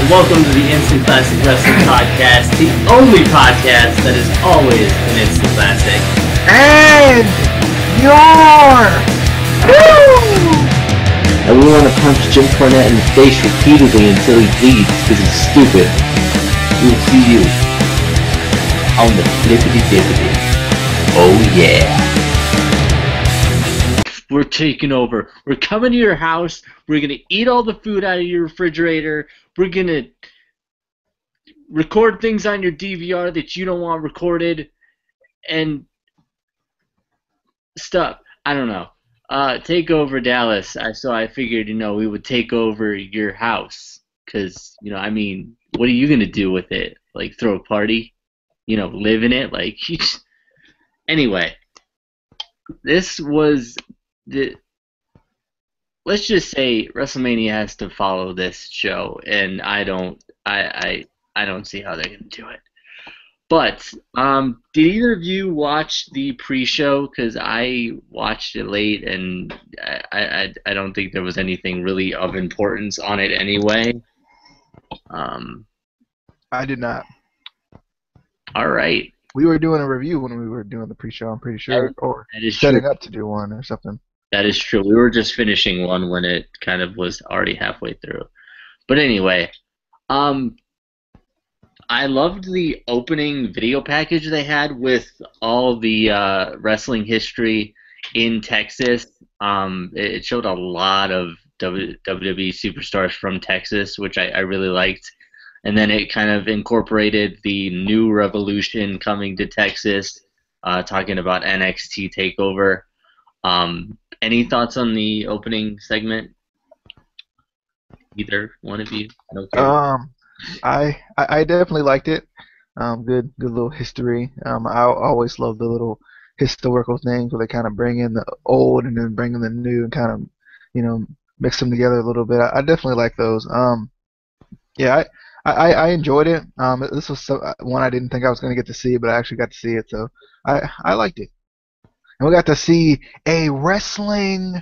welcome to the Instant Classic Wrestling Podcast, the only podcast that is always an instant classic. And your And we want to punch Jim Cornette in the face repeatedly until he bleeds because he's stupid. We'll see you on the flippity dippity. Oh yeah. We're taking over. We're coming to your house. We're going to eat all the food out of your refrigerator. We're going to record things on your DVR that you don't want recorded and stuff. I don't know. Take over Dallas. So I figured, we would take over your house. Because, what are you going to do with it? Like, throw a party? Live in it? Like, anyway. This was... Let's just say WrestleMania has to follow this show, and I don't see how they're going to do it. But did either of you watch the pre-show? Because I watched it late, and I don't think there was anything really of importance on it anyway. I did not. All right. We were doing a review when we were doing the pre-show, I'm pretty sure, or setting up to do one or something. That is true. We were just finishing one when it kind of was already halfway through. But anyway, I loved the opening video package they had with all the wrestling history in Texas. It showed a lot of WWE superstars from Texas, which I really liked. And then it kind of incorporated the new revolution coming to Texas, talking about NXT TakeOver. Any thoughts on the opening segment? Either one of you? I definitely liked it. Good little history. I always love the little historical things where they kind of bring in the old and then bring in the new and kind of, mix them together a little bit. I definitely like those. Yeah, I enjoyed it. This was one I didn't think I was going to get to see, but I actually got to see it, so I liked it. And we got to see a wrestling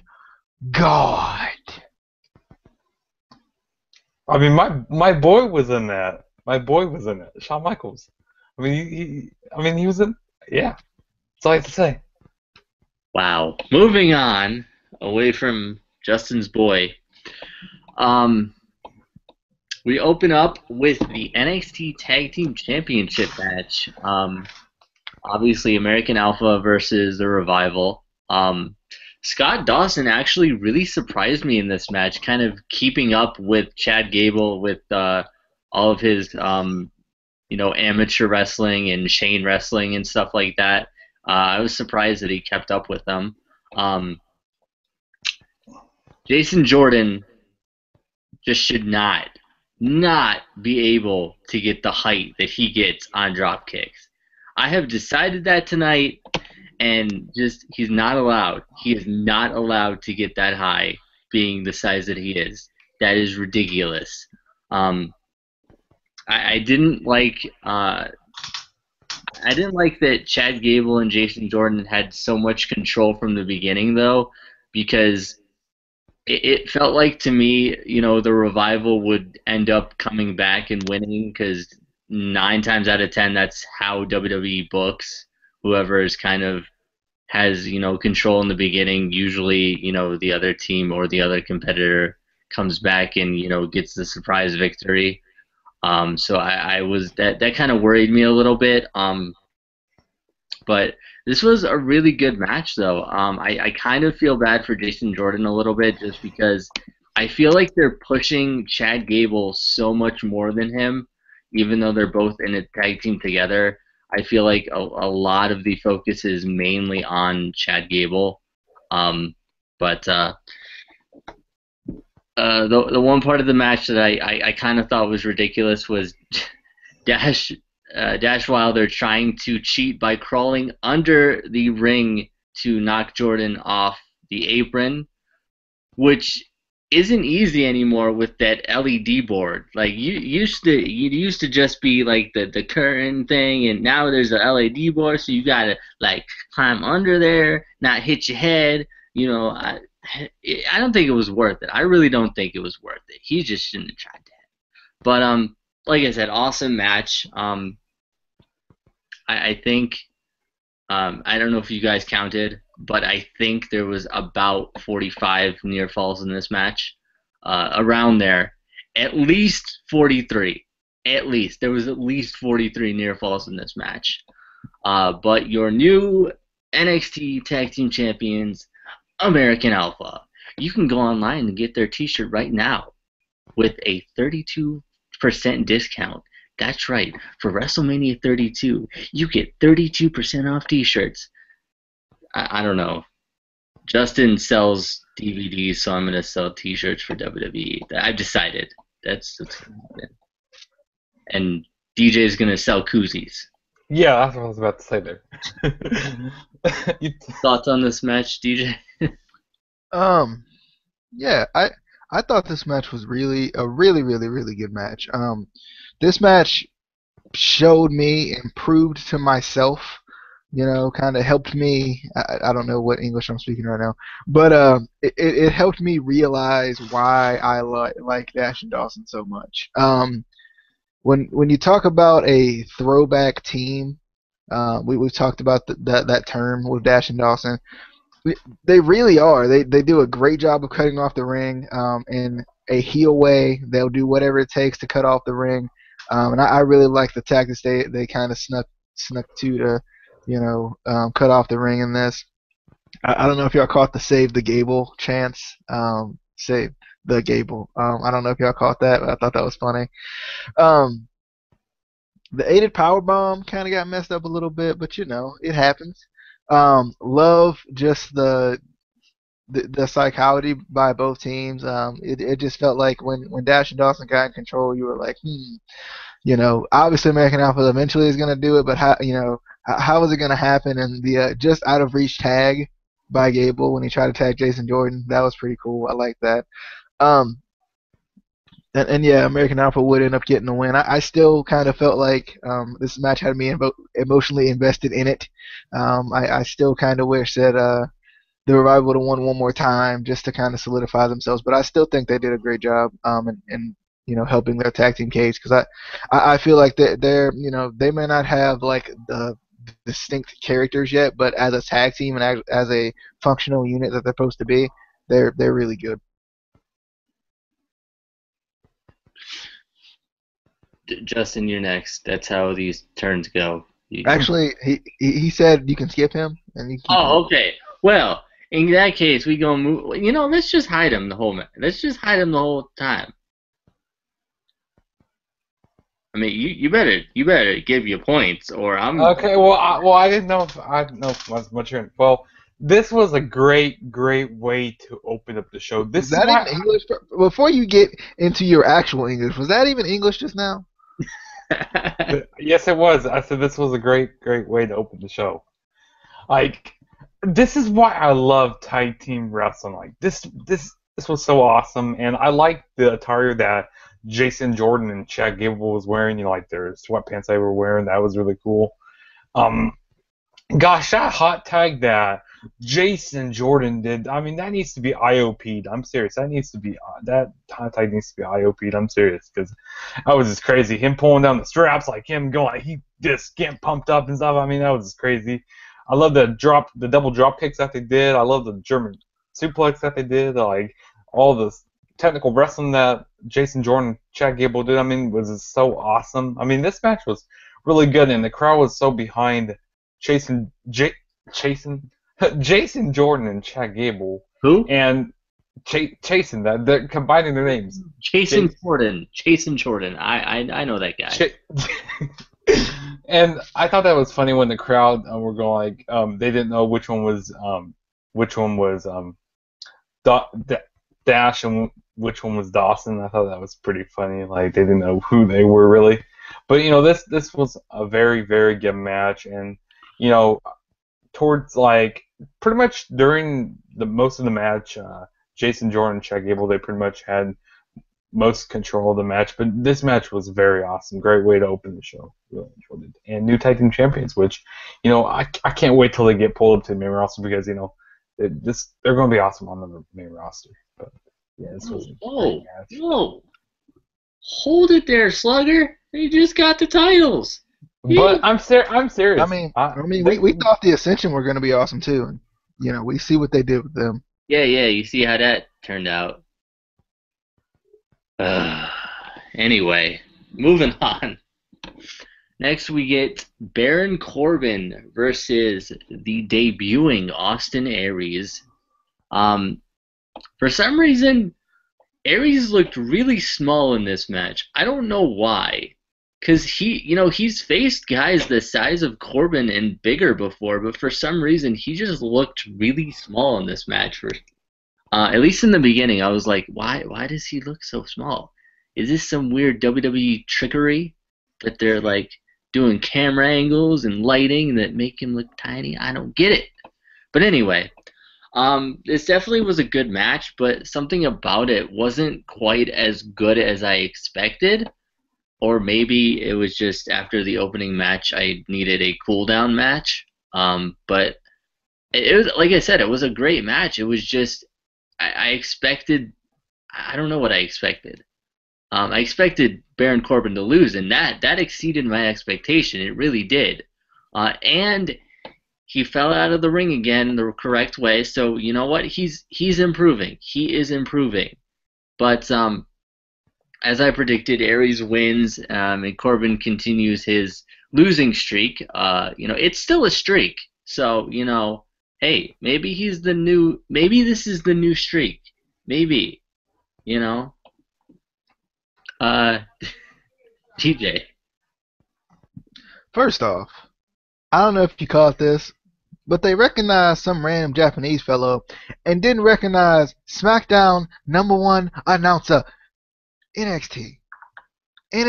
god. I mean, my boy was in that. My boy was in it. Shawn Michaels. I mean, he was in. Yeah, that's all I have to say. Wow. Moving on, away from Justin's boy. We open up with the NXT Tag Team Championship match. Obviously, American Alpha versus the Revival. Scott Dawson actually really surprised me in this match, kind of keeping up with Chad Gable with all of his, amateur wrestling and Shane wrestling and stuff like that. I was surprised that he kept up with them. Jason Jordan just should not be able to get the height that he gets on drop kicks. I have decided that tonight, and he's not allowed. He is not allowed to get that high, being the size that he is. That is ridiculous. I didn't like that Chad Gable and Jason Jordan had so much control from the beginning, though, because it felt like to me, the Revival would end up coming back and winning because 9 times out of 10, that's how WWE books. Whoever is kind of has, control in the beginning, usually, the other team or the other competitor comes back and, gets the surprise victory. So I was that kind of worried me a little bit. But this was a really good match, though. I kind of feel bad for Jason Jordan a little bit just because I feel like they're pushing Chad Gable so much more than him, even though they're both in a tag team together. I feel like a lot of the focus is mainly on Chad Gable. But the one part of the match that I kind of thought was ridiculous was Dash Wilder trying to cheat by crawling under the ring to knock Jordan off the apron, which isn't easy anymore with that LED board. Like you used to just be like the curtain thing, and now there's a LED board, so you gotta like climb under there, not hit your head. I don't think it was worth it. I really don't think it was worth it. He just shouldn't have tried that. But like I said, awesome match. I think I don't know if you guys counted, but I think there was about 45 near falls in this match, around there. At least 43. At least there was at least 43 near falls in this match. But your new NXT Tag Team Champions, American Alpha. You can go online and get their T-shirt right now with a 32% discount. That's right. For WrestleMania 32, you get 32% off T-shirts. I don't know. Justin sells DVDs, so I'm gonna sell T-shirts for WWE. I've decided. That's gonna happen. And DJ's gonna sell koozies. Yeah, that's what I was about to say there. You- Thoughts on this match, DJ? Um, yeah, I thought this match was really a really good match. This match showed me and proved to myself, kind of helped me. I don't know what English I'm speaking right now, but it helped me realize why I like Dash and Dawson so much. When you talk about a throwback team, we've talked about that term with Dash and Dawson. They really are. They do a great job of cutting off the ring in a heel way. They'll do whatever it takes to cut off the ring, and I really like the tactics they kind of snuck to cut off the ring in this. I don't know if y'all caught the save the Gable chants. Save the Gable. I don't know if y'all caught that, but I thought that was funny. Um, the aided power bomb kind of got messed up a little bit, but it happens. Love just the psychology by both teams. It just felt like when Dash and Dawson got in control, you were like, obviously American Alpha eventually is going to do it, but how is it going to happen? And the just out of reach tag by Gable when he tried to tag Jason Jordan, that was pretty cool. I like that. Um, and yeah, American Alpha would end up getting the win. I still kind of felt like this match had me emotionally invested in it. I still kind of wish that the Revival would have won one more time just to kind of solidify themselves. But I still think they did a great job in helping their tag team cage because I feel like they're they may not have like the distinct characters yet, but as a tag team and as a functional unit that they're supposed to be, they're really good. Justin, you're next. That's how these turns go. Actually, he said you can skip him and you can keep Oh, him. okay. Well, in that case, we go move. Let's just hide him the whole man. Let's just hide him the whole time. I mean, you better give your points, or I'm. Okay, well, I didn't know if I didn't know much. Well, this was a great way to open up the show. Was This is that why. even English? Before you get into your actual English, was that even English just now? Yes, it was. I said this was a great way to open the show. Like, this is why I love tag team wrestling. Like this was so awesome, and I like the attire that Jason Jordan and Chad Gable was wearing. Like their sweatpants they were wearing. That was really cool. Um, Gosh, that hot tag that Jason Jordan did, I mean, that needs to be IOP'd. I'm serious. That needs to be, that hot tag needs to be IOP'd. I'm serious, because that was just crazy. Him pulling down the straps, like him going, like, he just getting pumped up and stuff. I mean, that was just crazy. I love the double drop kicks that they did. I love the German suplex that they did. Like, all the technical wrestling that Jason Jordan, Chad Gable did, I mean, was just so awesome. I mean, this match was really good, and the crowd was so behind Jason Jason Jordan and Chad Gable Who? and Chasen. That they're combining their names. Jason Jordan. Jason Jordan. I know that guy. And I thought that was funny when the crowd were going like they didn't know which one was Dash and which one was Dawson. I thought that was pretty funny. Like they didn't know who they were really. But this was a very good match, and towards like pretty much during the most of the match, Jason Jordan and Chad Gable, they pretty much had most control of the match. But this match was very awesome. Great way to open the show. Really enjoyed it. And new tag team champions, which I can't wait till they get pulled up to the main roster because they're going to be awesome on the main roster. But yeah, this was a great match. Whoa. Hold it there, Slugger. They just got the titles. But I'm serious. We thought the Ascension were going to be awesome too, and we see what they did with them. Yeah, you see how that turned out. Anyway, moving on. Next, we get Baron Corbin versus the debuting Austin Aries. For some reason, Aries looked really small in this match. I don't know why. Because he's faced guys the size of Corbin and bigger before, but for some reason, he just looked really small in this match. At least in the beginning, I was like, why does he look so small? Is this some weird WWE trickery that they're like doing camera angles and lighting that make him look tiny? I don't get it. But anyway, this definitely was a good match, but something about it wasn't quite as good as I expected. Or maybe it was just after the opening match I needed a cool-down match. But it was, like I said, it was a great match. It was just I expected, I don't know what I expected. I expected Baron Corbin to lose, and that exceeded my expectation. It really did. And he fell out of the ring again the correct way. So you know what? He's improving. He is improving. But as I predicted, Aries wins, and Corbin continues his losing streak. It's still a streak. So hey, maybe maybe this is the new streak. Maybe, TJ. First off, I don't know if you caught this, but they recognized some random Japanese fellow and didn't recognize SmackDown #1 announcer, NXT. I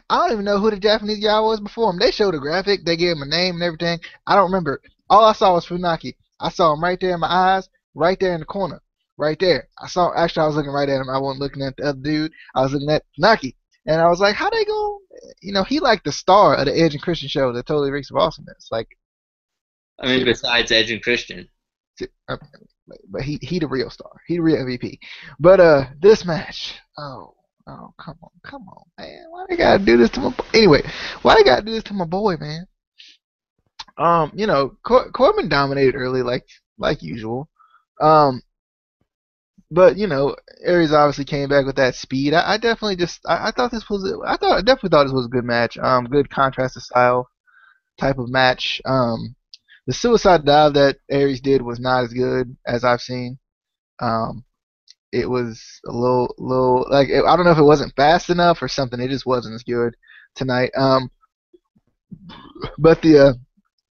don't even know who the Japanese guy was before him. They showed a graphic. They gave him a name and everything. I don't remember. All I saw was Funaki. I saw him right there in my eyes, right there in the corner, right there. Actually, I was looking right at him. I wasn't looking at the other dude. I was looking at Funaki. And I was like, how they go? He like the star of the Edge and Christian show that totally reeks of awesomeness. Like, I mean, besides Edge and Christian. But he the real star. He the real MVP. But this match, come on, man. Why they gotta do this to my boy? Anyway, why they gotta do this to my boy, man? Corbin dominated early like usual. But Aries obviously came back with that speed. I definitely I definitely thought this was a good match. Good contrast of style type of match. The suicide dive that Aries did was not as good as I've seen. It was a little like I don't know if it wasn't fast enough or something. It just wasn't as good tonight. But the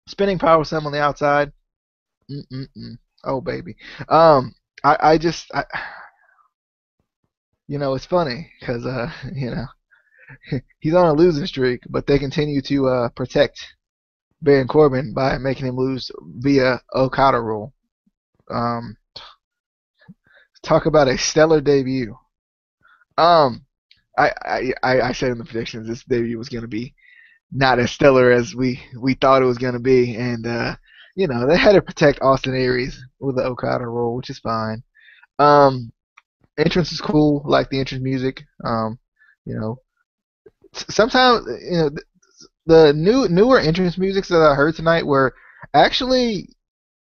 spinning power slam on the outside. Oh baby. It's funny because he's on a losing streak, but they continue to protect Baron Corbin by making him lose via Okada rule. Talk about a stellar debut. I said in the predictions this debut was going to be not as stellar as we thought it was going to be, and they had to protect Austin Aries with the Okada rule, which is fine. Entrance is cool, like the entrance music. Sometimes the newer entrance musics that I heard tonight were actually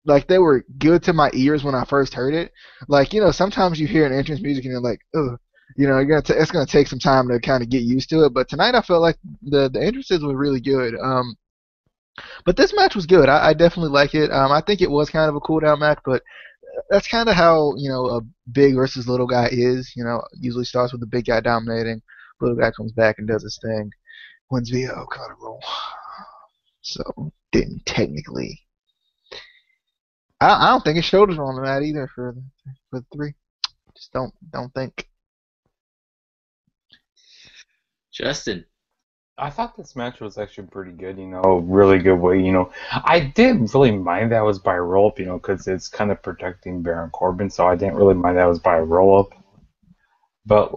like they were good to my ears when I first heard it. Like sometimes you hear an entrance music and you're like, ugh, it's gonna take some time to kind of get used to it. But tonight I felt like the entrances were really good. But this match was good. I definitely like it. I think it was kind of a cool down match, but that's kind of how a big versus little guy is. Usually starts with the big guy dominating, little guy comes back and does his thing, wins via Okada roll. So didn't technically. I don't think his shoulders were on the mat either for the 3. Just don't think. Justin. I thought this match was actually pretty good, really good way, I didn't really mind that it was by roll-up, because it's kind of protecting Baron Corbin, so I didn't really mind that it was by roll-up. But,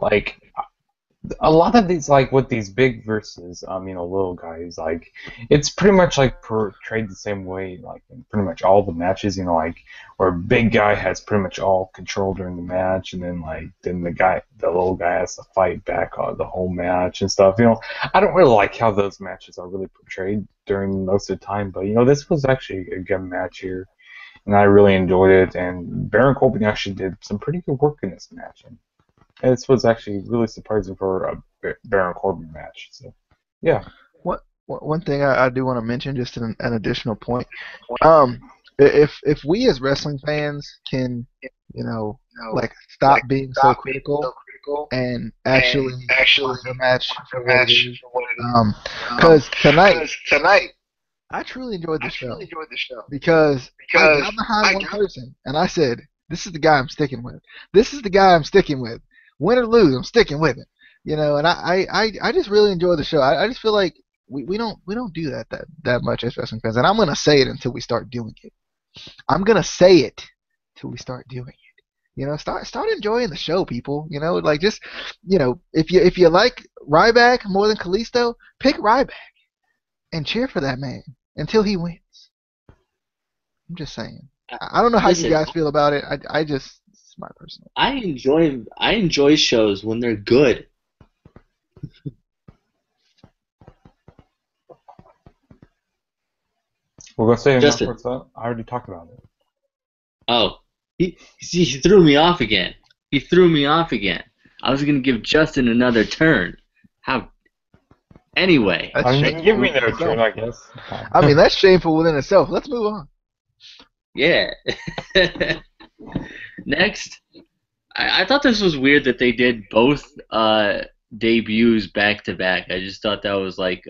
a lot of these, like with these big versus little guys, like it's pretty much like portrayed the same way, like in pretty much all the matches, like where a big guy has pretty much all control during the match, and then the little guy has to fight back on the whole match and stuff. I don't really like how those matches are really portrayed during most of the time, but this was actually a good match here, and I really enjoyed it. And Baron Corbin actually did some pretty good work in this match. And this was actually really surprising for a Baron Corbin match. So, yeah. One thing I do want to mention, just an additional point. If we as wrestling fans can, like stop being so critical and actually watch the match for what it is. Because tonight I truly enjoyed the show because I got behind one person and I said, "This is the guy I'm sticking with. This is the guy I'm sticking with. Win or lose, I'm sticking with it." And I just really enjoy the show. I just feel like we don't do that much as wrestling fans, and I'm gonna say it until we start doing it. I'm gonna say it till we start doing it. Start enjoying the show, people. Like just if you like Ryback more than Kalisto, pick Ryback and cheer for that man until he wins. I'm just saying. I don't know how you guys feel about it. I just it's my personal. I enjoy shows when they're good. We're gonna say Justin. enough for that. I already talked about it. Oh, he threw me off again. I was gonna give Justin another turn. Anyway. Give me another turn, I guess. I mean, that's shameful within itself. Let's move on. Yeah. Next, I thought this was weird that they did both debuts back to back. I just thought that was like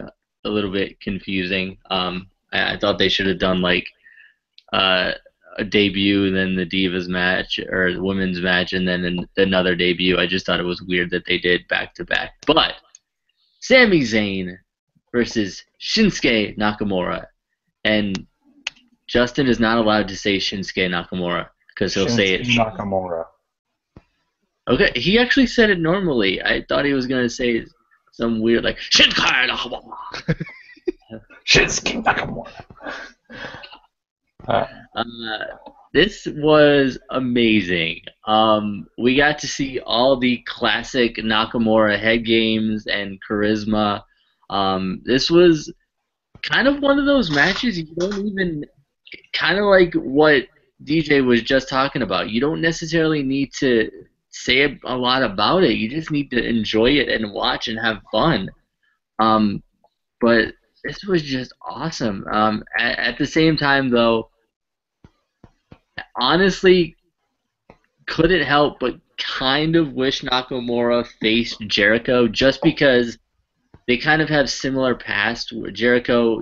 a little bit confusing. I thought they should have done like a debut, then the Divas match or the women's match, and then another debut. I just thought it was weird that they did back to back. But Sami Zayn versus Shinsuke Nakamura, and Justin is not allowed to say Shinsuke Nakamura because he'll say it. Nakamura. Okay, he actually said it normally. I thought he was gonna say some weird like Shinsuke Nakamura. Shinsuke Nakamura. This was amazing. We got to see all the classic Nakamura head games and charisma. This was kind of one of those matches you don't even, kind of like what DJ was just talking about. You don't necessarily need to say a lot about it. You just need to enjoy it and watch and have fun. But this was just awesome. At the same time, though, honestly, couldn't help but kind of wish Nakamura faced Jericho just because they kind of have similar past. Where Jericho,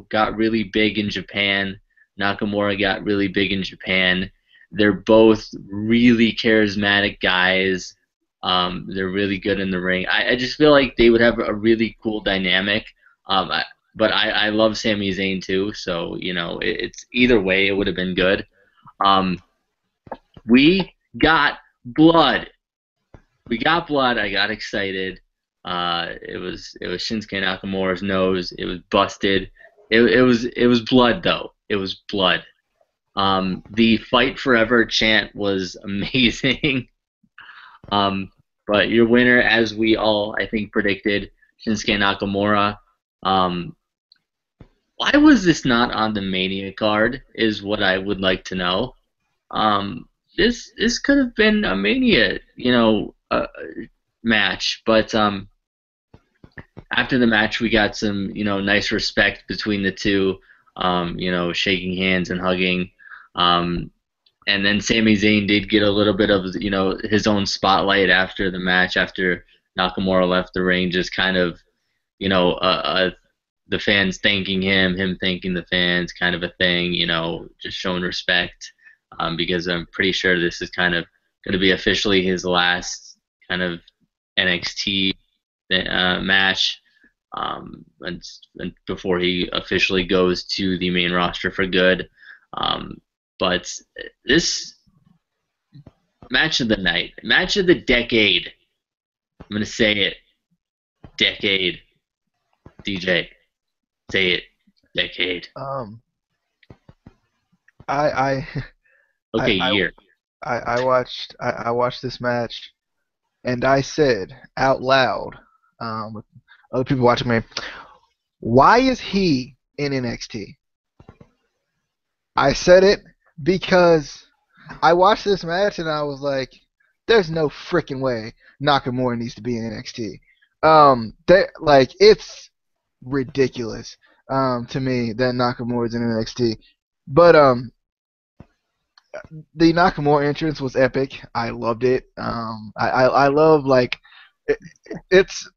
got really big in Japan. Nakamura got really big in Japan. They're both really charismatic guys. They're really good in the ring. I just feel like they would have a really cool dynamic. But I love Sami Zayn too, so it's either way it would have been good. We got blood. I got excited. It was Shinsuke Nakamura's nose. It was busted. It was blood though. It was blood. The Fight Forever chant was amazing. But your winner, as we all I think predicted, Shinsuke Nakamura. Why was this not on the Mania card is what I would like to know. This could have been a Mania, match, but after the match we got some, nice respect between the two, shaking hands and hugging. And then Sami Zayn did get a little bit of, his own spotlight after the match, after Nakamura left the ring, just kind of, the fans thanking him thanking the fans, kind of a thing, just showing respect, because I'm pretty sure this is kind of going to be officially his last kind of NXT match, and before he officially goes to the main roster for good. But this match of the night, match of the decade, I'm going to say it, Decade. DJ. Say it. Decade. I Okay, I year. I watched this match, and I said out loud, with other people watching me, why is he in NXT? I said it because I watched this match and I was like, there's no freaking way Nakamura needs to be in NXT. Like it's ridiculous to me that Nakamura is in NXT. But the Nakamura entrance was epic. I loved it. I love like it, it's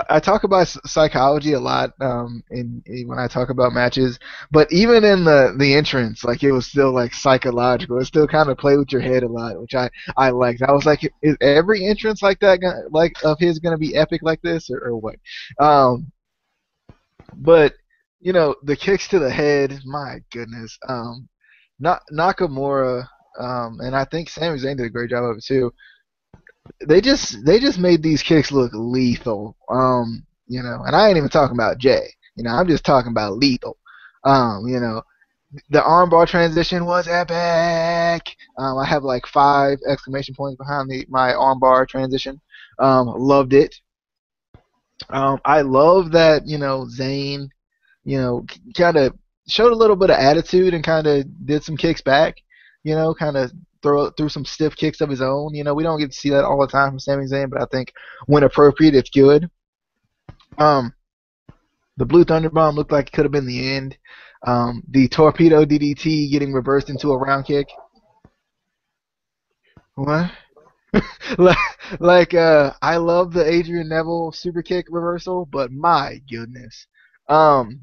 I talk about psychology a lot when I talk about matches, but even in the entrance, like it was still like psychological. It still kind of played with your head a lot, which I liked. I was like, is every entrance like that like of his gonna be epic like this or what? Um, but the kicks to the head, my goodness. Nakamura, and I think Sami Zayn did a great job of it too. They just made these kicks look lethal. And I ain't even talking about Jay. I'm just talking about lethal. The armbar transition was epic. I have like 5 exclamation points behind my armbar transition. Loved it. I love that Zayn, kind of showed a little bit of attitude and kind of did some kicks back. Kind of threw some stiff kicks of his own. We don't get to see that all the time from Sami Zayn, but I think when appropriate, it's good. The Blue Thunder Bomb looked like it could have been the end. The Torpedo DDT getting reversed into a round kick. What? I love the Adrian Neville super kick reversal, but my goodness. Um,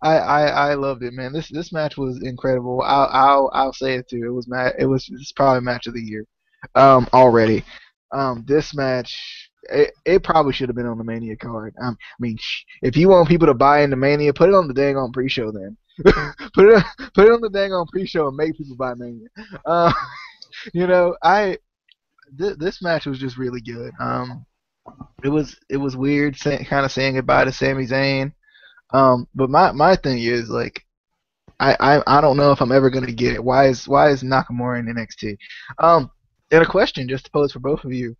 I loved it, man. This match was incredible. I'll say it too. It's probably match of the year. Already. This match it probably should have been on the Mania card. I mean, if you want people to buy into Mania, put it on the dang on pre-show then. Put it on the dang on pre-show and make people buy Mania. You know, I this match was just really good. It was weird kind of saying goodbye to Sami Zayn. But my thing is like I don't know if I'm ever gonna get it. Why is Nakamura in NXT? And a question just to pose for both of you.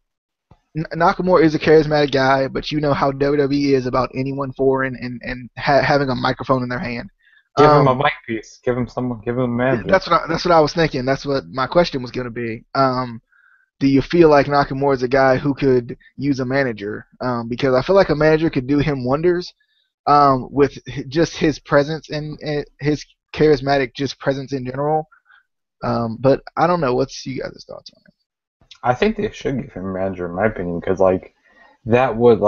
Nakamura is a charismatic guy, but you know how WWE is about anyone foreign and having a microphone in their hand. Give him a mic piece. Give him a manager. That's what I was thinking. That's what my question was gonna be. Do you feel like Nakamura is a guy who could use a manager? Because I feel like a manager could do him wonders with just his presence and his charismatic just presence in general. But I don't know. What's you guys' thoughts on it? I think they should give him a manager, in my opinion, because that would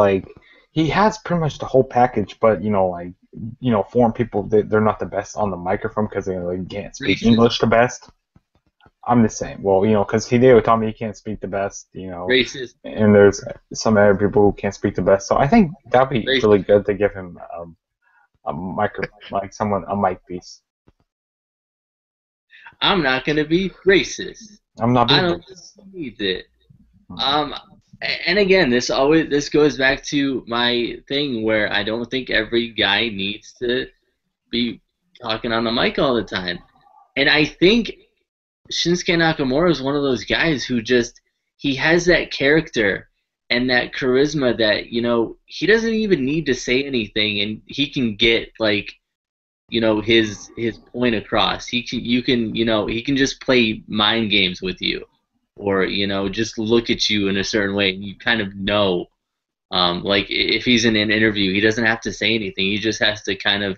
he has pretty much the whole package, but foreign people they're not the best on the microphone because they can't speak English the best. I'm the same. Well, because Hideo told me he can't speak the best, Racist. And there's some other people who can't speak the best. So I think that'd be really good to give him a a mic piece. I'm not gonna be racist. I'm not being I don't racist. need it. And again, this goes back to my thing where I don't think every guy needs to be talking on the mic all the time. And I think Shinsuke Nakamura is one of those guys who he has that character and that charisma that, he doesn't even need to say anything and he can get his point across. He can just play mind games with you or, just look at you in a certain way and you kind of know. If he's in an interview, he doesn't have to say anything. He just has to kind of,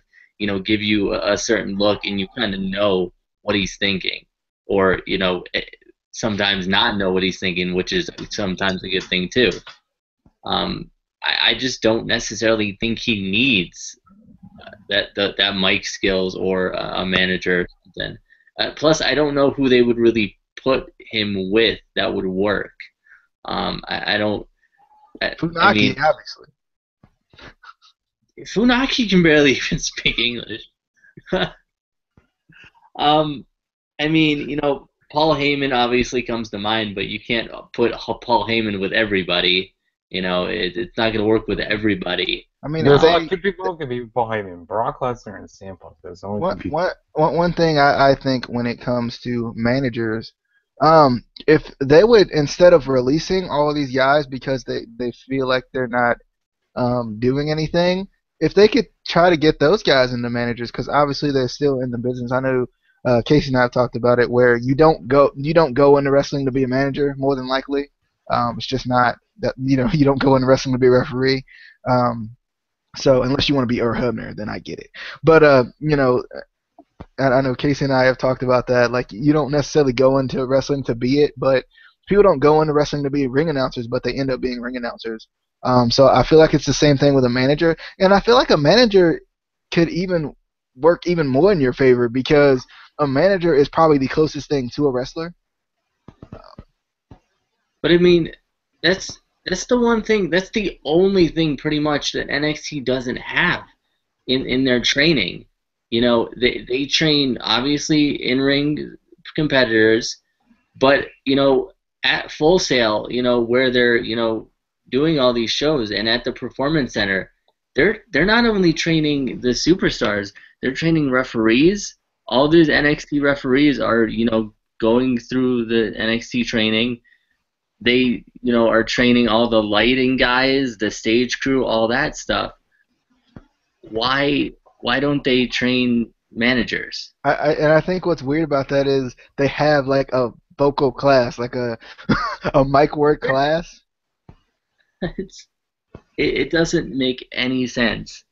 give you a certain look and you kind of know what he's thinking. Or, sometimes not know what he's thinking, which is sometimes a good thing too. I just don't necessarily think he needs that mic skills or a manager or something. Plus, I don't know who they would really put him with that would work. I don't. Funaki, obviously. Funaki can barely even speak English. Paul Heyman obviously comes to mind, but you can't put Paul Heyman with everybody. It's not going to work with everybody. I mean, There's a lot they of good people behind him. Brock Lesnar and CM Punk. There's only two One, people. one thing I think when it comes to managers, if they would, instead of releasing all of these guys because they feel like they're not doing anything, if they could try to get those guys into managers, because obviously they're still in the business. I know Casey and I have talked about it, where you don't go into wrestling to be a manager more than likely. It's just not that you don't go into wrestling to be a referee. So unless you want to be Ur Hubner, then I get it. But I know Casey and I have talked about that. Like, you don't necessarily go into wrestling to be it, but people don't go into wrestling to be ring announcers, but they end up being ring announcers. So I feel like it's the same thing with a manager, and I feel like a manager could even work even more in your favor because a manager is probably the closest thing to a wrestler. But I mean, that's the one thing. That's the only thing pretty much that NXT doesn't have in their training. They train obviously in ring competitors, but at Full Sail, where they're doing all these shows, and at the Performance Center, they're not only training the superstars, they're training referees. All these NXT referees are going through the NXT training. They are training all the lighting guys, the stage crew, all that stuff. Why don't they train managers? And I think what's weird about that is they have like a vocal class, like a a mic work class. It doesn't make any sense.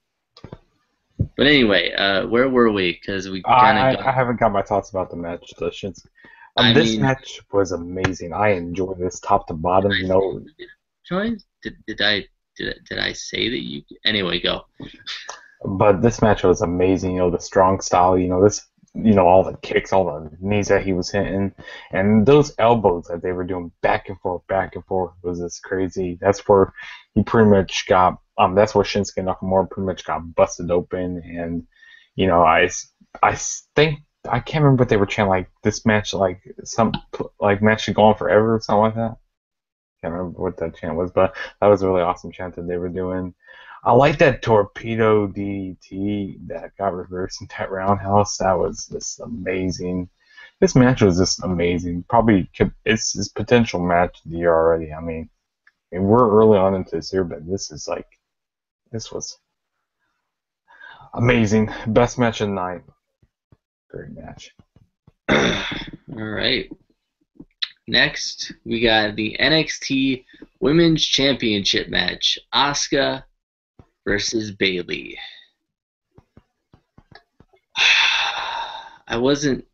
But anyway, where were we? Because we kind of I haven't got my thoughts about the match. This match was amazing. I enjoyed this top to bottom. Join? Did I say that you? Anyway, go. But this match was amazing. The strong style. All the kicks, all the knees that he was hitting, and those elbows that they were doing back and forth was just crazy. That's where he pretty much got. That's where Shinsuke Nakamura pretty much got busted open, and I think. I can't remember what they were chanting, like this match, like some like match should go on forever or something like that. Can't remember what that chant was, but that was a really awesome chant that they were doing. I like that torpedo DDT that got reversed in that roundhouse. That was just amazing. This match was just amazing. Probably it's his potential match of the year already. I mean, we're early on into this year, but this was amazing. Best match of the night. Great match. All right. Next, we got the NXT Women's Championship match: Asuka versus Bayley. I wasn't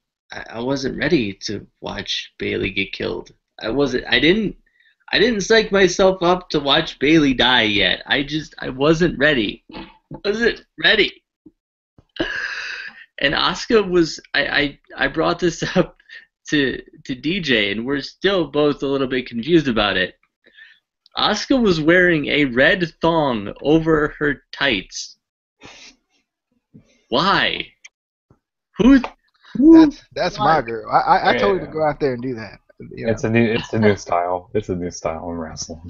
ready to watch Bayley get killed. I didn't psych myself up to watch Bayley die yet. I wasn't ready. Wasn't ready. And Asuka was. I brought this up to DJ, and we're still both a little bit confused about it. Asuka was wearing a red thong over her tights. Why? Who? That's my girl. I told her to go out there and do that. It's a new style. It's a new style in wrestling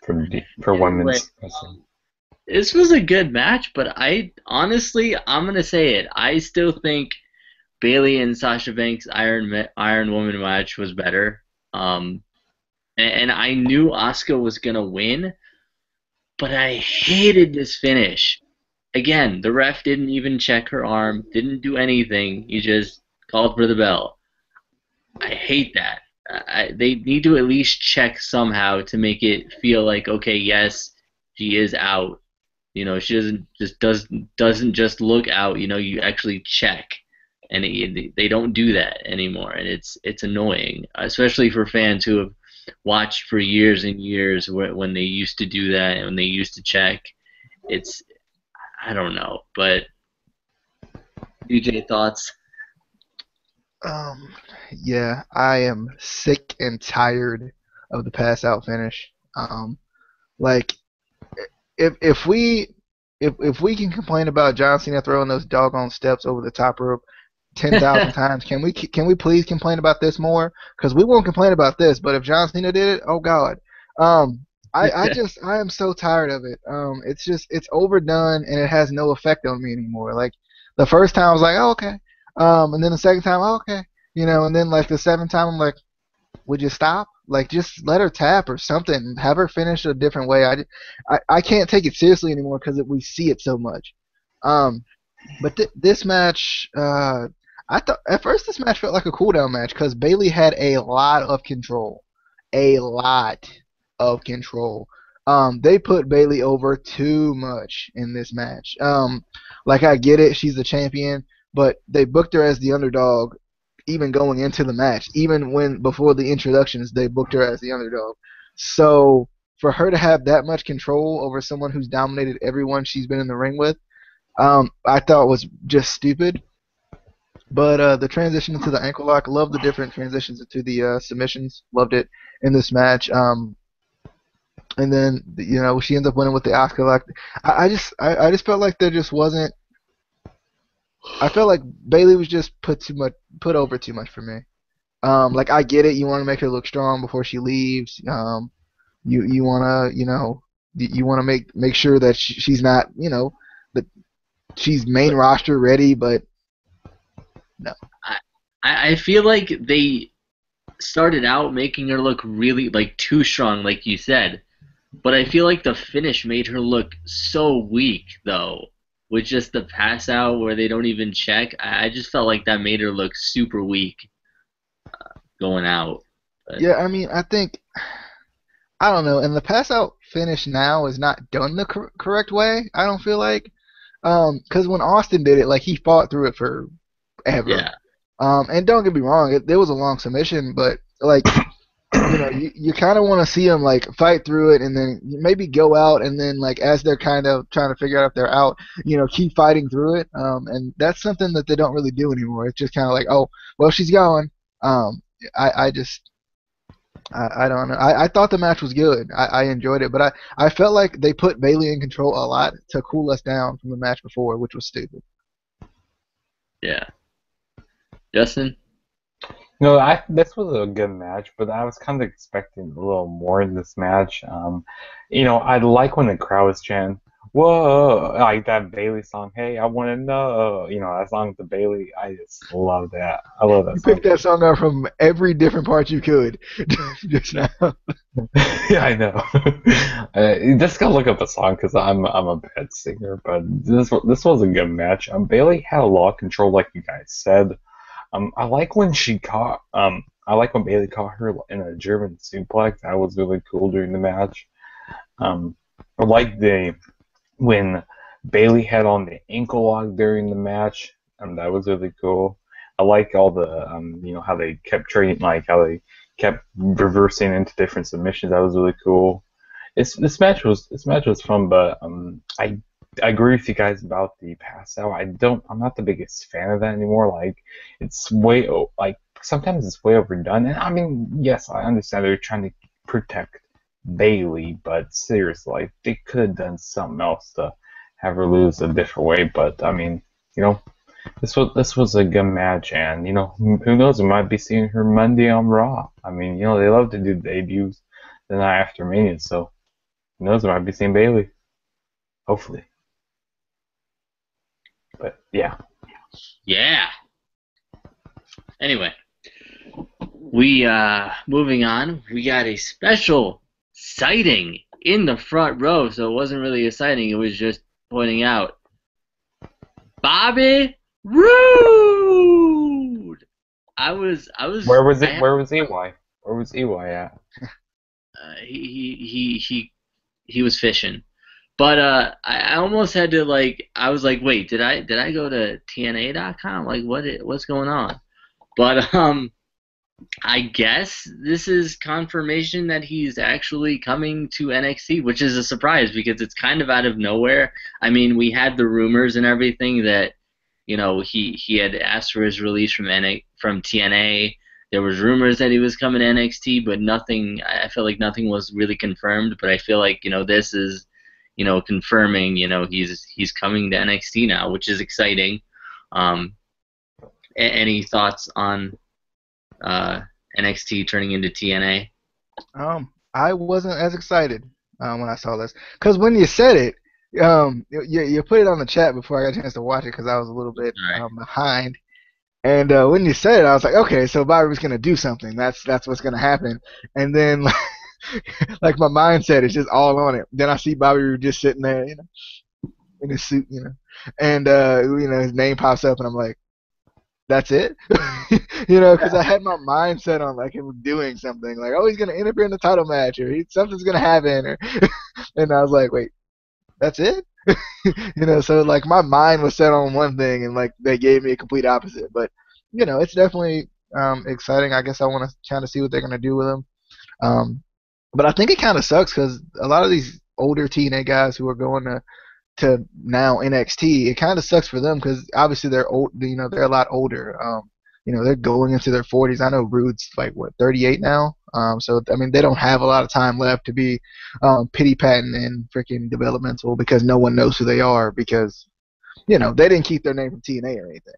for women's wrestling. This was a good match, but I'm gonna say it. I still think Bayley and Sasha Banks' Iron Woman match was better. And I knew Asuka was gonna win, but I hated this finish. Again, the ref didn't even check her arm, didn't do anything. He just called for the bell. I hate that. They need to at least check somehow to make it feel like, okay, yes, she is out. She doesn't just look out. You actually check, and they don't do that anymore, and it's annoying, especially for fans who have watched for years and years when they used to do that and when they used to check. I don't know, but DJ, thoughts? Yeah, I am sick and tired of the pass out finish. Like, if we can complain about John Cena throwing those doggone steps over the top rope 10,000 times, can we please complain about this more? Because we won't complain about this, but if John Cena did it, oh god. I am so tired of it. It's overdone and it has no effect on me anymore. Like the first time I was like, oh, okay. And then the second time, oh, okay. And then like the seventh time I'm like, would you stop? Like just let her tap or something. Have her finish a different way. I can't take it seriously anymore because we see it so much. Um, but this match, I thought at first this match felt like a cool down match because Bailey had a lot of control. They put Bailey over too much in this match. Like I get it, she's the champion, but they booked her as the underdog, even going into the match. Even when before the introductions, they booked her as the underdog. So for her to have that much control over someone who's dominated everyone she's been in the ring with, I thought was just stupid. But the transition into the ankle lock, love the different transitions into the submissions. Loved it in this match. And then she ends up winning with the Oscar lock. I just felt like there just wasn't. I felt like Bailey was just put over too much for me. Like I get it, you want to make her look strong before she leaves. You want to you want to make sure that she's not that she's main roster ready, but no. I feel like they started out making her look really like too strong, like you said. But I feel like the finish made her look so weak, though, with just the pass out where they don't even check. I just felt like that made her look super weak going out. But, Yeah, I mean, I don't know, and the pass out finish now is not done the correct way. I don't feel like, because when Austin did it, like he fought through it forever. yeah, And don't get me wrong, there was a long submission, but like you kind of want to see them like fight through it and then maybe go out and then like as they're kind of trying to figure out if they're out, keep fighting through it. And that's something that they don't really do anymore. It's just kind of like, oh, well, she's going. I just I don't know. I thought the match was good. I enjoyed it, but I felt like they put Bailey in control a lot to cool us down from the match before, which was stupid. yeah. Justin? No, this was a good match, but I was kind of expecting a little more in this match. I like when the crowd was chanting, "Whoa!" like that Bailey song. Hey, I want to know. That song with the Bailey. I just love that. I love that You song. picked that song up from every different part you could just now. Yeah, I know. Just gotta look up the song because I'm a bad singer, but this was a good match. Bailey had a lot of control, like you guys said. I like when I like when Bailey caught her in a German suplex. That was really cool during the match. I like when Bailey had on the ankle lock during the match. That was really cool. I like all the how they kept trading, like how they kept reversing into different submissions. That was really cool. This match was fun, but I agree with you guys about the pass out. I'm not the biggest fan of that anymore. Like it's like sometimes it's way overdone. And I mean, yes, I understand they're trying to protect Bailey, but seriously, like, they could have done something else to have her lose a different way. But I mean, you know, this was a good match, and who knows? We might be seeing her Monday on Raw. I mean, they love to do debuts the night after Mania, so who knows? We might be seeing Bailey, hopefully. But yeah. Yeah. Anyway, we moving on. We got a special sighting in the front row, so it wasn't really a sighting. It was just pointing out Bobby Roode. I was. Where was it? Where was EY? Where was EY at? He was fishing. But I almost had to I was like, wait, did I go to TNA.com? Like, what's going on? But I guess this is confirmation that he's actually coming to NXT, which is a surprise because it's kind of out of nowhere. I mean, we had the rumors and everything that he had asked for his release from TNA. There was rumors that he was coming to NXT, but nothing. I feel like nothing was really confirmed. But I feel like this is confirming, he's coming to NXT now, which is exciting. Any thoughts on NXT turning into TNA? I wasn't as excited. when I saw this. Because when you said it, you put it on the chat before I got a chance to watch it because I was a little bit All right. behind. And when you said it, I was like, okay, so Bobby was gonna do something. That's what's gonna happen. And then like my mindset is just all on it. Then I see Bobby Roode just sitting there, in his suit, and his name pops up, and I'm like, that's it, because I had my mind set on like him doing something, like, oh, he's gonna interfere in the title match, or something's gonna happen, or and I was like, wait, that's it, so like my mind was set on one thing, and like they gave me a complete opposite, but it's definitely exciting. I guess I want to kind of see what they're gonna do with him. But I think it kind of sucks because a lot of these older TNA guys who are going to now NXT, it kind of sucks for them because obviously they're old. They're a lot older. They're going into their 40s. I know Rude's like what 38 now. So I mean they don't have a lot of time left to be pity patting and freaking developmental because no one knows who they are because they didn't keep their name from TNA or anything.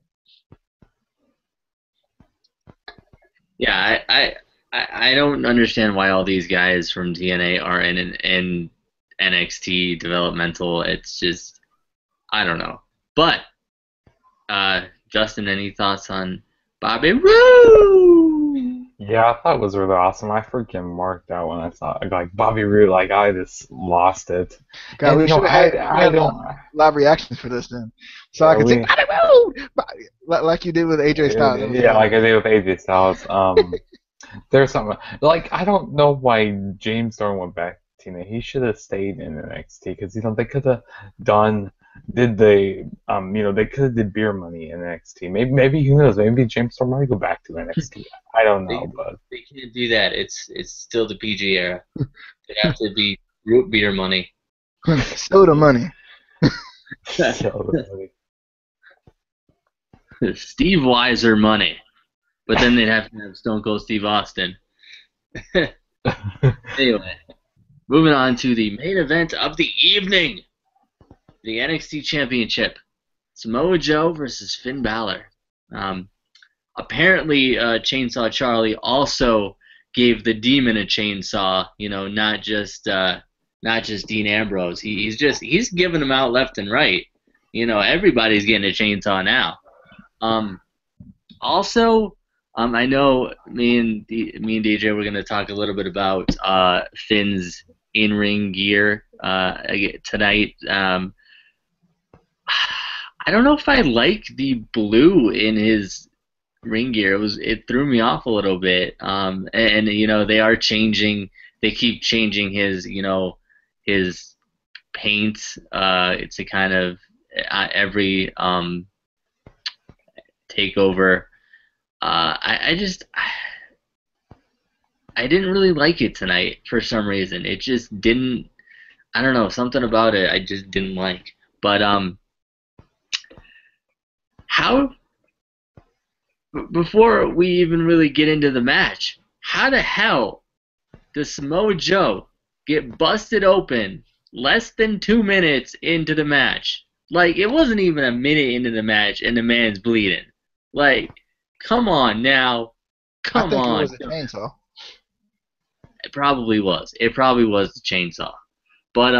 Yeah, I don't understand why all these guys from TNA are in NXT developmental. It's just, I don't know. But, Justin, any thoughts on Bobby Roode? Yeah, I thought it was really awesome. I freaking marked out when I saw like Bobby Roode. Like I just lost it. God, And, we should have had don't. live reactions for this then, so Yeah, I could say Bobby Roode, like you did with AJ Styles. That was Yeah, awesome. like I did with AJ Styles. There's something like I don't know why James Storm went back to TNA. He should have stayed in NXT because they could have they could have did beer money in NXT. Maybe who knows? Maybe James Storm might go back to NXT. I don't know, but They can't do that. It's still the PG era. They have to be root beer money. Soda money. Steve Weiser money. But then they'd have to have Stone Cold Steve Austin. Anyway, moving on to the main event of the evening. The NXT Championship. Samoa Joe versus Finn Balor. Apparently, Chainsaw Charlie also gave the Demon a chainsaw. Not just Dean Ambrose. He's giving them out left and right. Everybody's getting a chainsaw now. Also, I know me and DJ were going to talk a little bit about Finn's in-ring gear tonight. I don't know if I like the blue in his ring gear. It threw me off a little bit. And they are changing. They keep changing his his paint. It's a kind of every takeover. I didn't really like it tonight for some reason. It just didn't. I don't know, something about it I just didn't like. But before we even really get into the match, how the hell does Samoa Joe get busted open less than 2 minutes into the match? Like, it wasn't even a minute into the match and the man's bleeding. Like, come on now. I think on. it was a chainsaw. It probably was. It probably was the chainsaw. But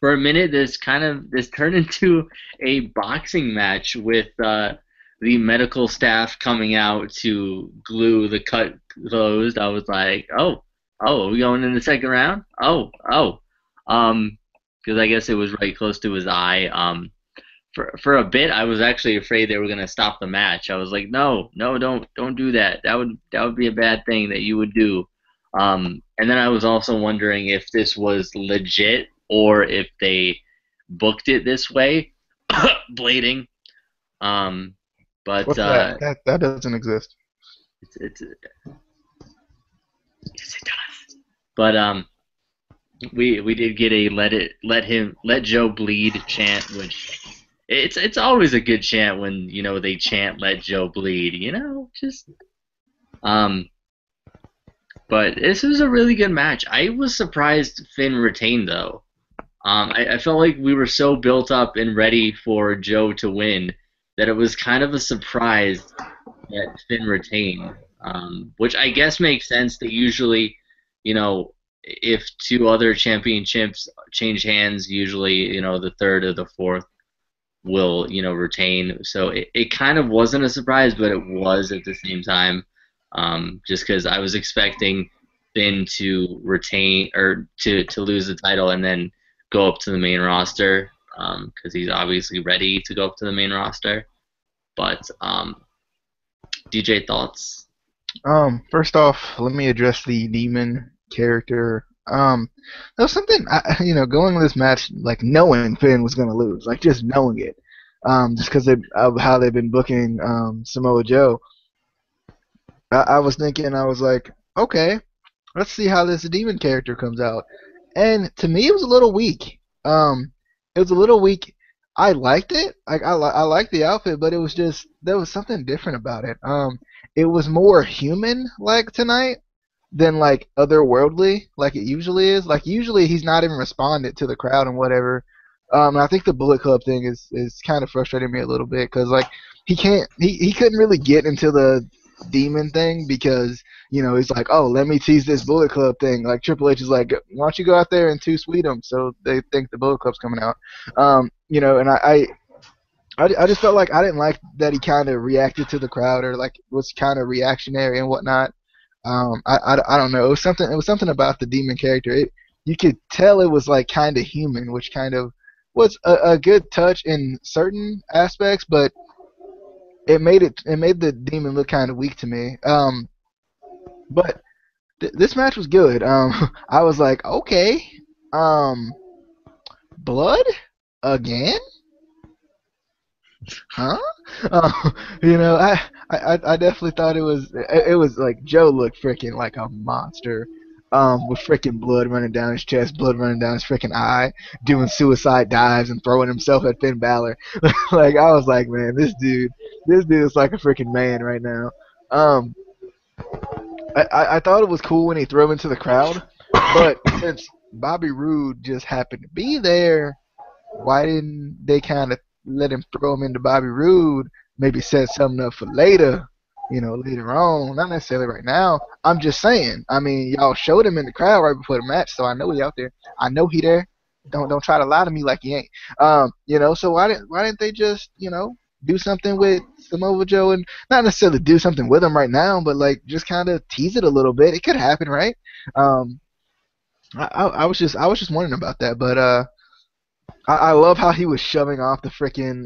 for a minute, this turned into a boxing match with the medical staff coming out to glue the cut closed. I was like, oh, are we going in the second round? Because I guess it was right close to his eye. For a bit, I was actually afraid they were gonna stop the match. I was like, no, don't do that. That would be a bad thing that you would do. And then I was also wondering if this was legit or if they booked it this way, blading. But What's that? That doesn't exist. It's yes, it does. But we did get a let Joe bleed chant, which it's always a good chant when they chant let Joe bleed. Just But this was a really good match. I was surprised Finn retained, though. I felt like we were so built up and ready for Joe to win that it was kind of a surprise that Finn retained, which I guess makes sense. That usually, if two other championships change hands, usually the third or the fourth will retain. So it kind of wasn't a surprise, but it was at the same time, just because I was expecting Finn to retain or to lose the title and then go up to the main roster, because he's obviously ready to go up to the main roster. But DJ, thoughts? First off, let me address the demon character. There was something, going to this match, like knowing Finn was gonna lose, like just knowing it, just because of how they've been booking Samoa Joe. I was thinking, I was like, okay, let's see how this demon character comes out. And to me, it was a little weak. It was a little weak. I liked it. I liked the outfit, but it was just there was something different about it. It was more human like tonight than like otherworldly like it usually is. Like usually he's not even responded to the crowd and whatever. I think the Bullet Club thing is kind of frustrating me a little bit because like he couldn't really get into the demon thing because he's like, oh, let me tease this Bullet Club thing. Like Triple H is like, why don't you go out there and two sweet them so they think the Bullet Club's coming out. And I just felt like I didn't like that he kind of reacted to the crowd or like was kind of reactionary and whatnot. I don't know. It was something about the demon character. You could tell it was like kind of human, which kind of was a good touch in certain aspects, but it made the demon look kind of weak to me. But this match was good. I was like, okay, blood again? Huh? I definitely thought it was like Joe looked freaking like a monster. With freaking blood running down his chest, blood running down his freaking eye, doing suicide dives and throwing himself at Finn Balor. Like I was like, man, this dude is like a freaking man right now. I thought it was cool when he threw him into the crowd, but since Bobby Roode just happened to be there, why didn't they kind of let him throw him into Bobby Roode? Maybe set something up for later, later on. Not necessarily right now. I'm just saying. I mean, y'all showed him in the crowd right before the match, so I know he out there. I know he there. Don't try to lie to me like he ain't. So why didn't they just do something with Samoa Joe and not necessarily do something with him right now, but like just kind of tease it a little bit. It could happen, right? I was just wondering about that, but I love how he was shoving off the freaking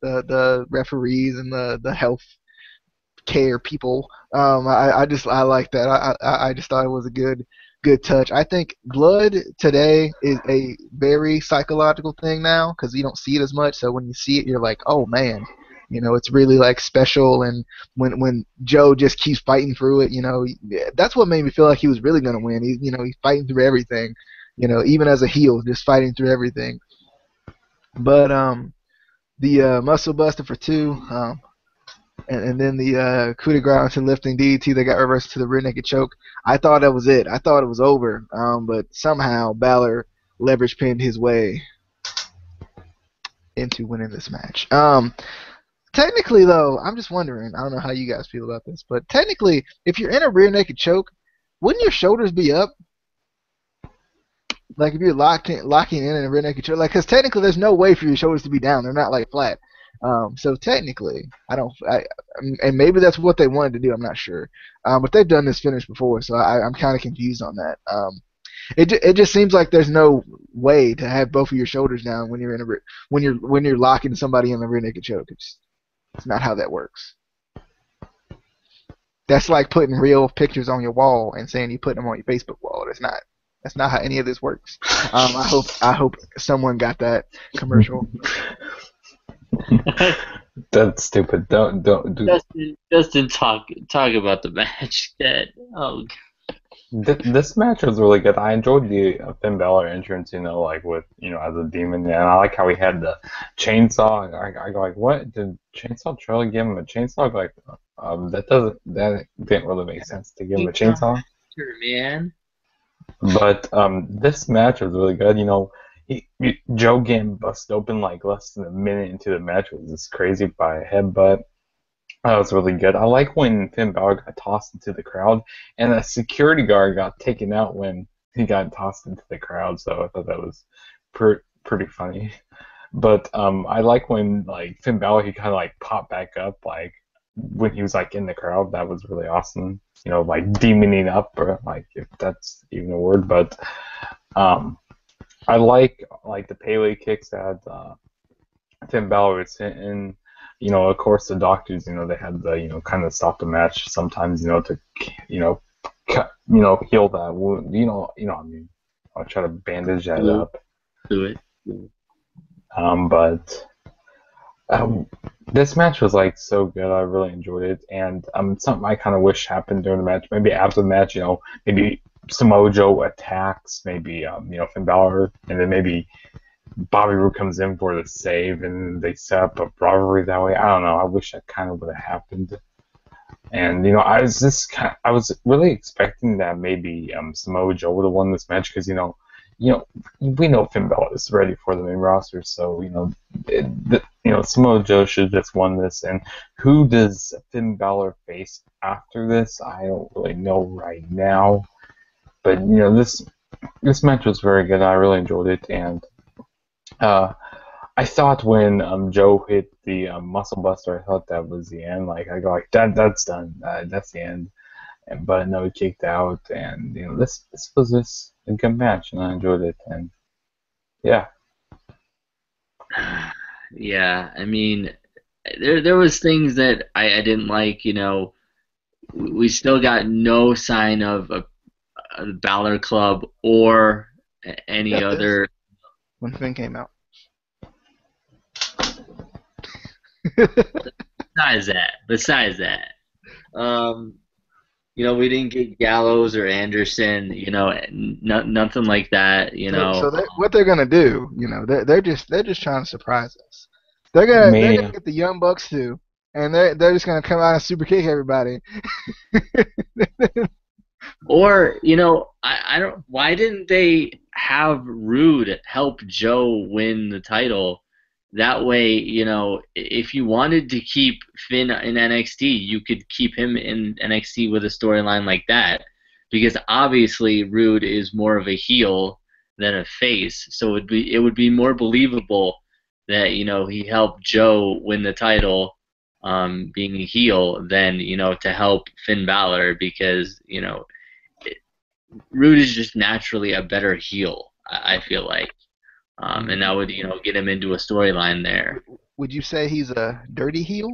the referees and the health care people. I like that. I just thought it was a good touch. I think blood today is a very psychological thing now because you don't see it as much. So when you see it, you're like, oh man, it's really like special. And when Joe just keeps fighting through it, that's what made me feel like he was really gonna win. He's fighting through everything. Even as a heel, just fighting through everything. But the muscle buster for 2, and then the coup de grace and lifting DDT that got reversed to the rear naked choke. I thought that was it. I thought it was over. But somehow Balor leverage pinned his way into winning this match. Technically, though, I'm just wondering. I don't know how you guys feel about this, but technically, if you're in a rear naked choke, wouldn't your shoulders be up? Like if you're locking in a rear naked choke, like because technically there's no way for your shoulders to be down. They're not like flat. So technically, and maybe that's what they wanted to do. I'm not sure. But they've done this finish before, so I'm kind of confused on that. It just seems like there's no way to have both of your shoulders down when you're when you're locking somebody in a rear naked choke. It's not how that works. That's like putting real pictures on your wall and saying you put them on your Facebook wall. That's not how any of this works. I hope someone got that commercial. That's stupid. Don't do. Justin, talk about the match. This match was really good. I enjoyed the Finn Balor entrance. Like with as a demon, and I like how he had the chainsaw. I go like, what? Did Chainsaw Charlie give him a chainsaw? Like, that didn't really make sense to give him a chainsaw. Man. But this match was really good. Joe getting busted open like less than a minute into the match was just crazy by a headbutt. That was really good. I like when Finn Balor got tossed into the crowd and a security guard got taken out when he got tossed into the crowd. So I thought that was pretty funny. But I like when like Finn Balor he kind of like popped back up like when he was like in the crowd. That was really awesome. You know, like demoning up or like if that's even a word. But um, I like the Pele kicks that Finn Balor was hitting. You know, of course the doctors. You know, they had the kind of stop the match sometimes. You know, to cut, heal that wound. I mean, I'll try to bandage that up. Do it. But this match was like so good. I really enjoyed it, and something I kind of wish happened during the match. Maybe after the match, maybe Samoa Joe attacks, maybe Finn Balor, and then maybe Bobby Roode comes in for the save, and they set up a rivalry that way. I don't know. I wish that kind of would have happened. And I was really expecting that maybe Samoa Joe would have won this match because we know Finn Balor is ready for the main roster, so Samoa Joe should have just won this. And who does Finn Balor face after this? I don't really know right now, but this match was very good. I really enjoyed it, and I thought when Joe hit the Muscle Buster, I thought that was the end. Like I go like that's done. That's the end. But no, he kicked out, and this was just a good match, and I enjoyed it. And yeah, Yeah, I mean, there was things that I didn't like. We still got no sign of a Balor Club or any Got this other. when Finn came out. Besides that, we didn't get Gallows or Anderson. Nothing like that. So what they're gonna do, they're just trying to surprise us. They're gonna get the Young Bucks too, and they're just gonna come out and super kick everybody. Or I don't. Why didn't they have Rude help Joe win the title? That way, if you wanted to keep Finn in NXT, you could keep him in NXT with a storyline like that, because obviously Rude is more of a heel than a face, so it would be more believable that he helped Joe win the title, being a heel, than to help Finn Balor, because Rude is just naturally a better heel, I feel like. And that would, get him into a storyline there. Would you say he's a dirty heel?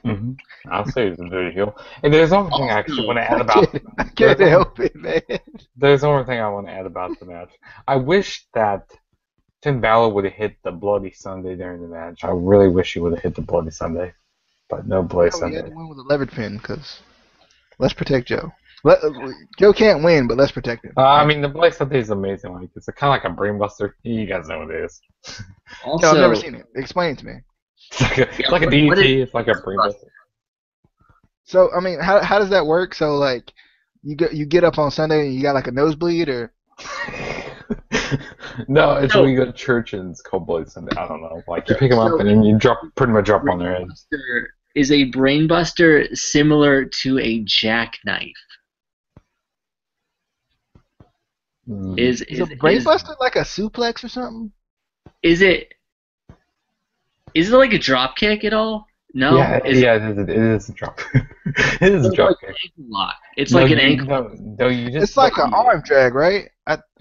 Mm-hmm. I'll say he's a dirty heel. And there's one thing I actually want to add about. I can't help it, man. There's one more thing I want to add about the match. I wish that Finn Balor would have hit the Bloody Sunday during the match. I really wish he would have hit the Bloody Sunday, but no Bloody Sunday. He had to win with a leverage pin because let's protect Joe. Joe can't win, but let's protect him. I mean, the Bloody Sunday is amazing. Like it's kind of like a brainbuster. You guys know what it is. Also, no, I've never seen it. Explain it to me. It's like a DDT. It's like a brainbuster. So I mean, how does that work? So like, you get up on Sunday and you got like a nosebleed, or? No, it's when you go to church and it's called Bloody Sunday. I don't know. Like you pick them up and then you pretty much drop on their heads. Is a brainbuster similar to a jackknife? Is a brainbuster like a suplex or something? Is it like a drop kick at all? No. Yeah, it is a drop. It is a drop kick. It's like an ankle. No, you just. It's like an arm drag, right?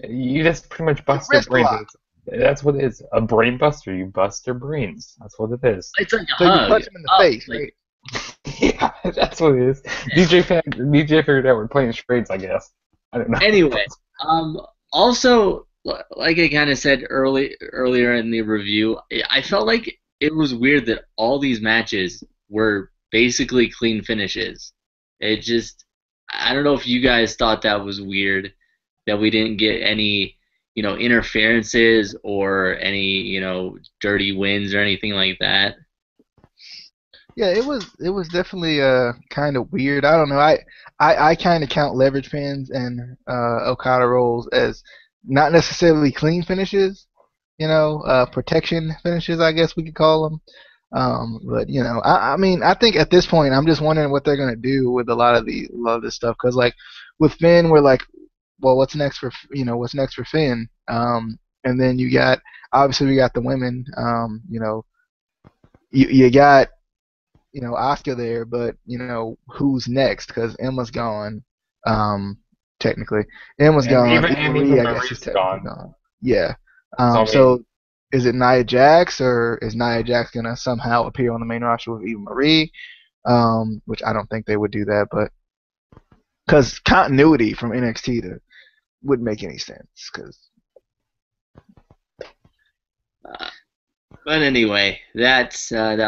You just pretty much bust their brains. That's what it is. A brain buster. You bust their brains. That's what it is. It's like a so hug. You punch them in the face, right? Yeah, that's what it is. DJ figured out we're playing charades, I guess. I don't know. Anyway, also, like I kind of said earlier in the review, I felt like it was weird that all these matches were basically clean finishes. It just, I don't know if you guys thought that was weird, that we didn't get any, interferences or any, dirty wins or anything like that. Yeah, it was definitely kind of weird. I don't know. I kind of count leverage pins and Okada rolls as not necessarily clean finishes, protection finishes, I guess we could call them. But I mean, I think at this point, I'm just wondering what they're gonna do with a lot of this stuff. Because like with Finn, we're like, well, what's next for what's next for Finn? And then you got obviously we got the women. You got Asuka there, but who's next? Because Emma's gone. Technically, Emma's And gone. even Eva and Marie, even I guess, is Marie's technically gone. gone. Yeah. So I So mean, is it Nia Jax or is Nia Jax gonna somehow appear on the main roster with Eva Marie? Which I don't think they would do that, but because continuity from NXT to wouldn't make any sense. Because But anyway, that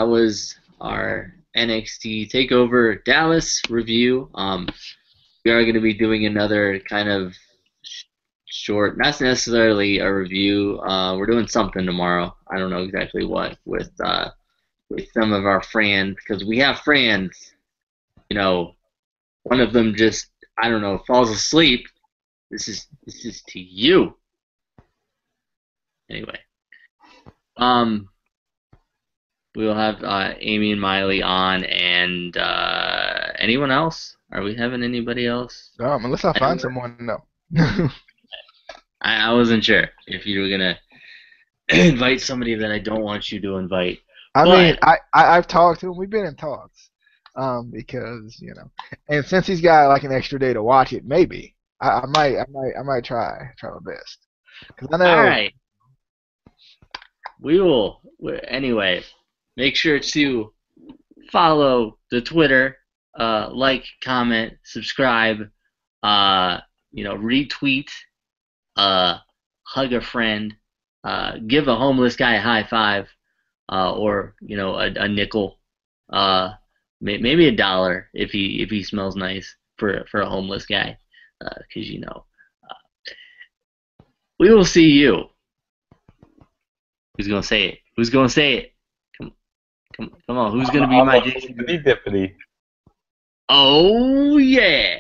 was our NXT Takeover Dallas review. We are going to be doing another kind of short, not necessarily a review. We're doing something tomorrow. I don't know exactly what with some of our friends because we have friends. One of them just I don't know falls asleep. This is to you. Anyway, we'll have Amy and Miley on, and anyone else? Are we having anybody else? unless I find someone, no. I wasn't sure if you were gonna invite somebody that I don't want you to invite. I mean, But I've talked to him. We've been in talks. Because and since he's got like an extra day to watch it, maybe I might try my best. Because I all know. right, we will. Anyway, make sure to follow the Twitter, like, comment, subscribe, retweet, hug a friend, give a homeless guy a high five, or a nickel, maybe $1 if he smells nice for a homeless guy, because we will see you. Who's gonna say it? Who's gonna say it? Come on. Who's gonna be I'm my a Jason? dippity. Oh yeah.